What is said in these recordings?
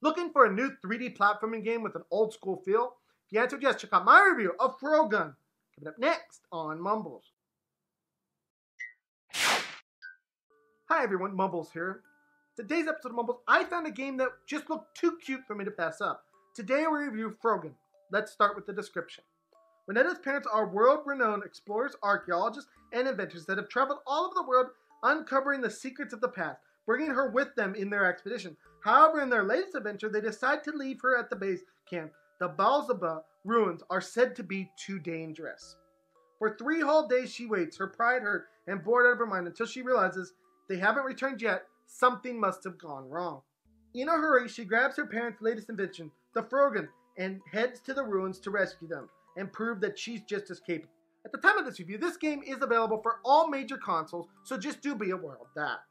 Looking for a new 3D platforming game with an old school feel? If you answered yes, check out my review of Frogun. Coming up next on Mumbles. Hi everyone, Mumbles here. Today's episode of Mumbles, I found a game that just looked too cute for me to pass up. Today we review Frogun. Let's start with the description. Renetta's parents are world-renowned explorers, archaeologists, and inventors that have traveled all over the world uncovering the secrets of the past, bringing her with them in their expedition. However, in their latest adventure, they decide to leave her at the base camp. The Balzaba ruins are said to be too dangerous. For 3 whole days she waits, her pride hurt and bored out of her mind, until she realizes they haven't returned yet. Something must have gone wrong. In a hurry, she grabs her parents' latest invention, the Frogun, and heads to the ruins to rescue them and prove that she's just as capable. At the time of this review, this game is available for all major consoles, so just do be aware of that.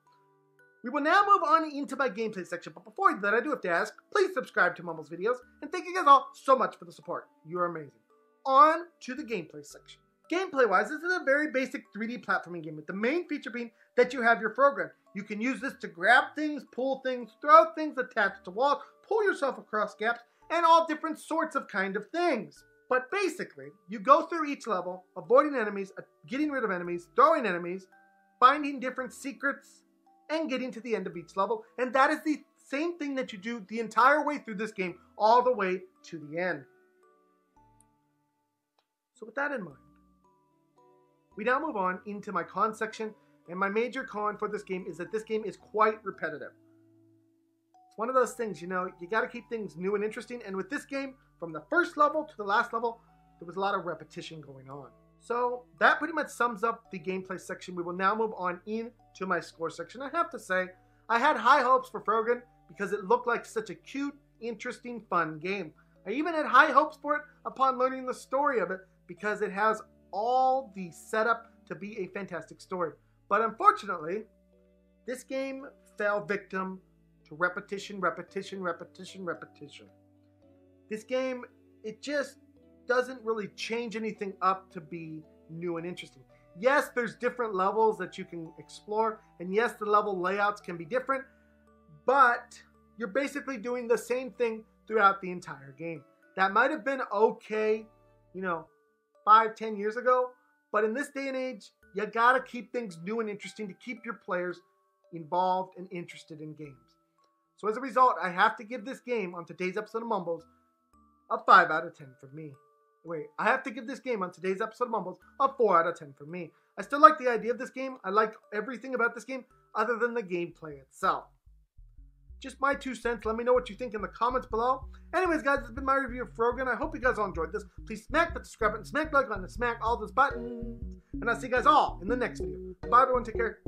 We will now move on into my gameplay section, but before that I do have to ask, please subscribe to MumblesVideos, and thank you guys all so much for the support. You are amazing. On to the gameplay section. Gameplay-wise, this is a very basic 3D platforming game, with the main feature being that you have your Frogun. You can use this to grab things, pull things, throw things attached to walls, pull yourself across gaps, and all different sorts of things. But basically, you go through each level, avoiding enemies, getting rid of enemies, throwing enemies, finding different secrets, and getting to the end of each level. And that is the same thing that you do the entire way through this game, all the way to the end. So with that in mind, we now move on into my con section, and my major con for this game is that this game is quite repetitive. It's one of those things, you gotta keep things new and interesting, and with this game, from the first level to the last level, there was a lot of repetition going on. So that pretty much sums up the gameplay section. We will now move on into my score section. I have to say, I had high hopes for Frogun because it looked like such a cute, interesting, fun game. I even had high hopes for it upon learning the story of it because it has all the setup to be a fantastic story. But unfortunately, this game fell victim to repetition. This game, it just doesn't really change anything up to be new and interesting. Yes, there's different levels that you can explore, and yes, the level layouts can be different, but you're basically doing the same thing throughout the entire game. That might have been okay, 5-10 years ago, but in this day and age, you gotta keep things new and interesting to keep your players involved and interested in games. So as a result, I have to give this game on today's episode of Mumbles a 5 out of 10 for me. I have to give this game on today's episode of Mumbles a 4 out of 10 for me. I still like the idea of this game. I like everything about this game other than the gameplay itself. Just my 2 cents. Let me know what you think in the comments below. Anyways, guys, this has been my review of Frogun. I hope you guys all enjoyed this. Please smack the subscribe button, smack the like button, and smack all those buttons. And I'll see you guys all in the next video. Bye, everyone. Take care.